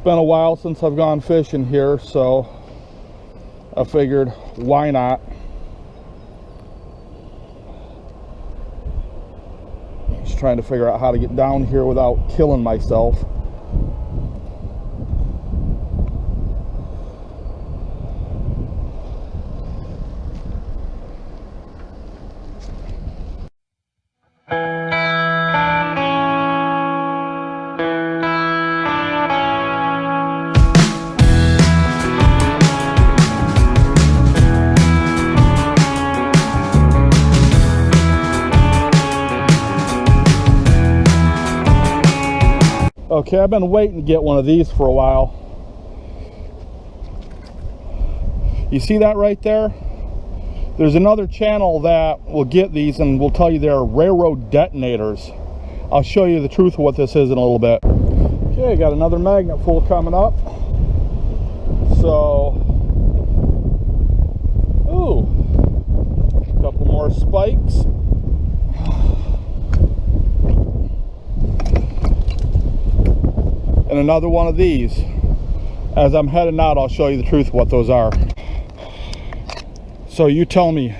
been a while since I've gone fishing here, so I figured, why not? Just trying to figure out how to get down here without killing myself. Okay, I've been waiting to get one of these for a while. You see that right there? There's another channel that will get these and will tell you they're railroad detonators. I'll show you the truth of what this is in a little bit. Okay, got another magnet full coming up. So, ooh, a couple more spikes. And another one of these. As I'm heading out, I'll show you the truth of what those are. So you tell me,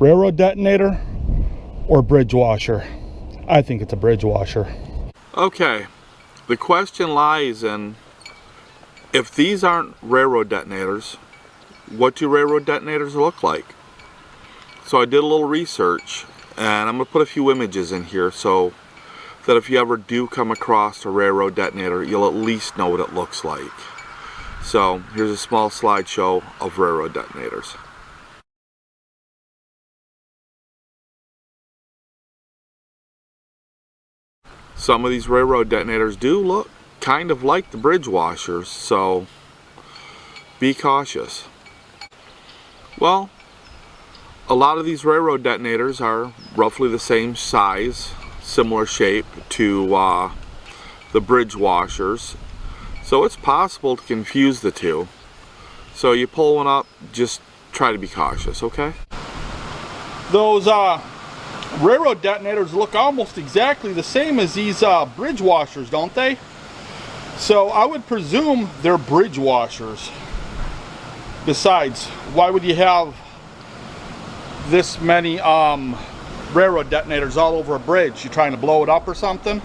railroad detonator or bridge washer? I think it's a bridge washer. Okay, the question lies in, if these aren't railroad detonators, what do railroad detonators look like? So I did a little research, and I'm going to put a few images in here so that if you ever do come across a railroad detonator, you'll at least know what it looks like. So here's a small slideshow of railroad detonators. Some of these railroad detonators do look kind of like the bridge washers, so be cautious. Well, a lot of these railroad detonators are roughly the same size, similar shape to the bridge washers, so it's possible to confuse the two. So you pull one up, just try to be cautious, okay? Those railroad detonators look almost exactly the same as these bridge washers, don't they? So I would presume they're bridge washers. Besides, why would you have this many railroad detonators all over a bridge? You trying to blow it up or something?